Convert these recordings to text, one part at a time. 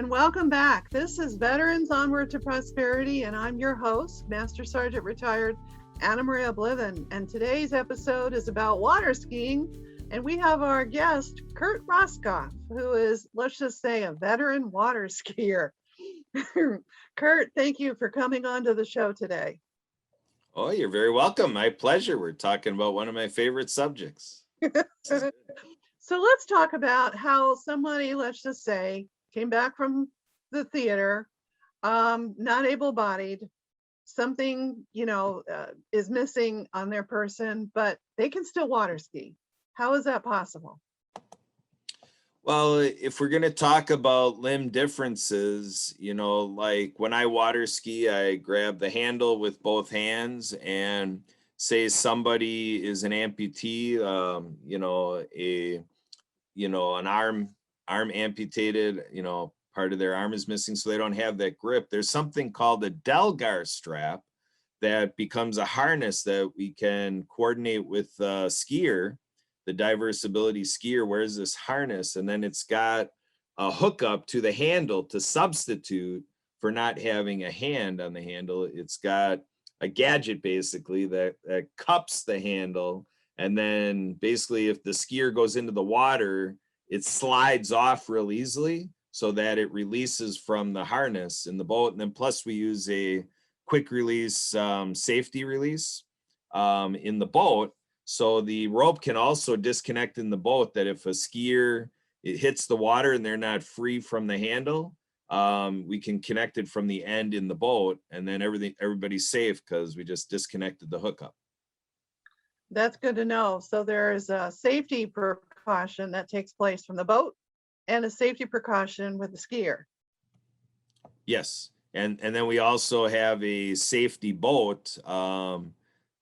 and welcome back. This is Veterans Onward to Prosperity, and I'm your host, Master Sergeant Retired Anna Maria Bliven. And today's episode is about water skiing, and we have our guest, Kurt Roskopf, who is, let's just say, a veteran water skier. Kurt, thank you for coming on to the show today. Oh, you're very welcome. My pleasure. We're talking about one of my favorite subjects. So let's talk about how somebody, let's just say, came back from the theater, not able-bodied, something, is missing on their person, but they can still water ski. How is that possible? Well, if we're going to talk about limb differences, like when I water ski, I grab the handle with both hands, and say somebody is an amputee, an arm amputated, part of their arm is missing, so they don't have that grip. There's something called a Delgar strap that becomes a harness that we can coordinate with a skier. The diverse ability skier wears this harness, and then it's got a hookup to the handle to substitute for not having a hand on the handle. It's got a gadget basically that cups the handle, and then basically if the skier goes into the water, it slides off real easily so that it releases from the harness in the boat. And then plus we use a quick release safety release in the boat. So the rope can also disconnect in the boat, that if a skier, it hits the water and they're not free from the handle, we can connect it from the end in the boat, and then everybody's safe because we just disconnected the hookup. That's good to know. So there's a safety precaution that takes place from the boat and a safety precaution with the skier. Yes, and then we also have a safety boat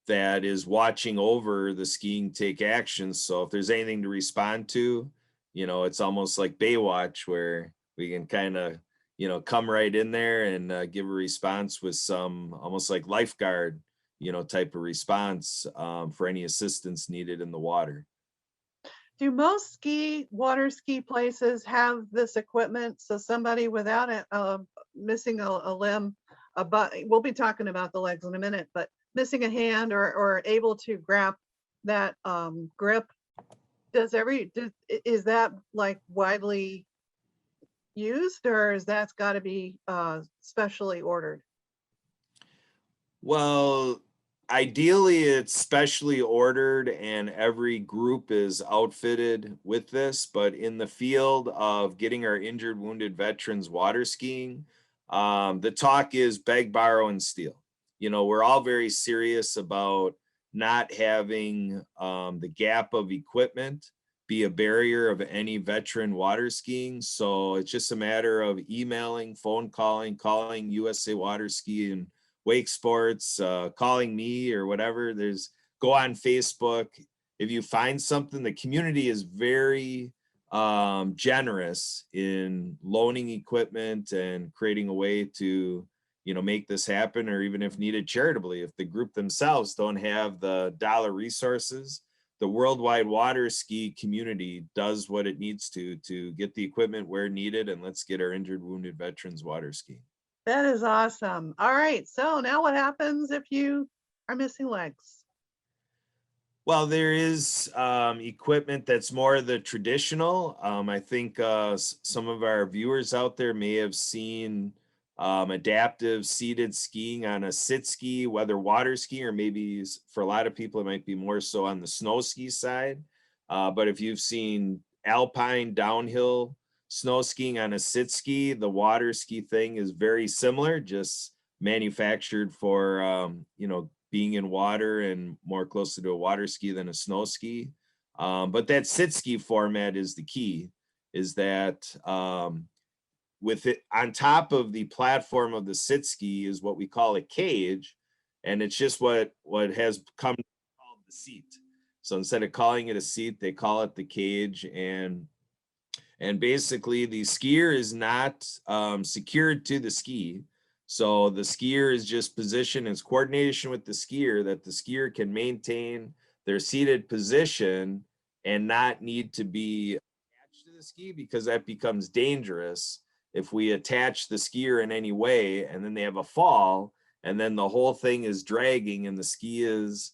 that is watching over the skiing take action. So if there's anything to respond to, it's almost like Baywatch, where we can kind of, come right in there and give a response with some almost like lifeguard, type of response for any assistance needed in the water. Do most water ski places have this equipment? So somebody without missing a limb, we'll be talking about the legs in a minute, but missing a hand or able to grab that grip, is that like widely used, or is that's got to be specially ordered? Well, ideally it's specially ordered and every group is outfitted with this, but in the field of getting our injured, wounded veterans water skiing, the talk is beg, borrow, and steal. We're all very serious about not having the gap of equipment be a barrier of any veteran water skiing. So it's just a matter of emailing, phone calling USA Water Ski and Wake Sports, calling me or whatever. Go on Facebook. If you find something, the community is very generous in loaning equipment and creating a way to make this happen, or even if needed charitably. If the group themselves don't have the dollar resources, the worldwide water ski community does what it needs to get the equipment where needed, and let's get our injured, wounded veterans water skiing. That is awesome. All right, so now what happens if you are missing legs? Well, there is equipment that's more the traditional. I think some of our viewers out there may have seen adaptive seated skiing on a sit ski, whether water ski or maybe for a lot of people it might be more so on the snow ski side. But if you've seen alpine downhill snow skiing on a sit ski, the water ski thing is very similar, just manufactured for being in water and more closer to a water ski than a snow ski. But that sit ski format is the key, is that with it on top of the platform of the sit ski is what we call a cage, and it's just what has come called the seat. So instead of calling it a seat, they call it the cage, and basically the skier is not secured to the ski. So the skier is just positioned in coordination with the skier, that the skier can maintain their seated position and not need to be attached to the ski, because that becomes dangerous if we attach the skier in any way and then they have a fall and then the whole thing is dragging and the ski is,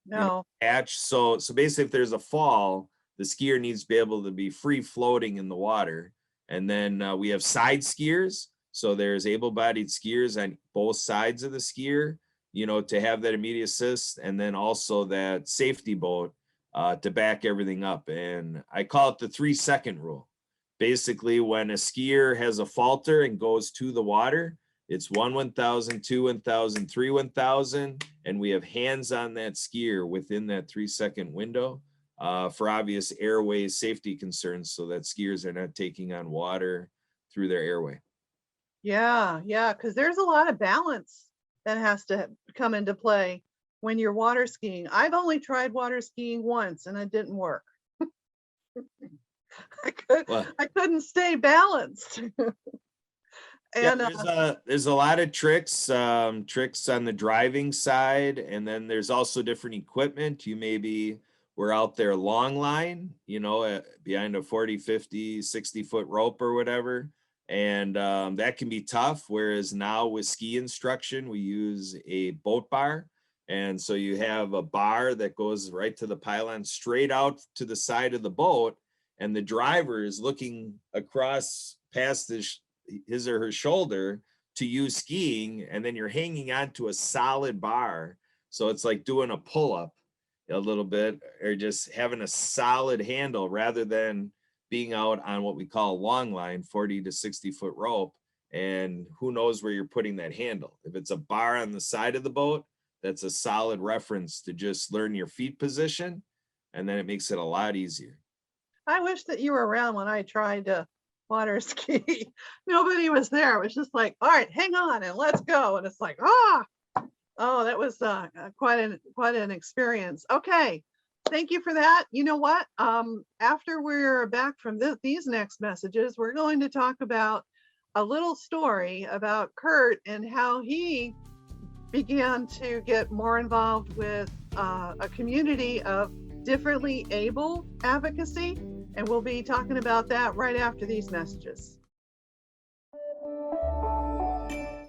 No. attached. So basically if there's a fall, the skier needs to be able to be free floating in the water. And then we have side skiers. So there's able-bodied skiers on both sides of the skier, to have that immediate assist. And then also that safety boat to back everything up. And I call it the 3-second rule. Basically, when a skier has a falter and goes to the water, it's 1,000, 2, 1,000, 3, 1,000. And we have hands on that skier within that 3-second window for obvious airway safety concerns so that skiers are not taking on water through their airway. Yeah, because there's a lot of balance that has to come into play when you're water skiing. I've only tried water skiing once and it didn't work. I couldn't stay balanced. And there's a lot of tricks on the driving side, and then there's also different equipment. We're out there long line, behind a 40, 50, 60-foot rope or whatever. And that can be tough. Whereas now with ski instruction, we use a boat bar. And so you have a bar that goes right to the pylon, straight out to the side of the boat. And the driver is looking across past his or her shoulder to you skiing. And then you're hanging onto a solid bar. So it's like doing a pull-up a little bit, or just having a solid handle rather than being out on what we call long line, 40 to 60-foot rope. And who knows where you're putting that handle. If it's a bar on the side of the boat, that's a solid reference to just learn your feet position. And then it makes it a lot easier. I wish that you were around when I tried to water ski. Nobody was there. It was just like, all right, hang on and let's go. And it's like, oh, that was quite an experience. Okay. Thank you for that. You know what? After we're back from these next messages, we're going to talk about a little story about Kurt and how he began to get more involved with a community of differently able advocacy. And we'll be talking about that right after these messages.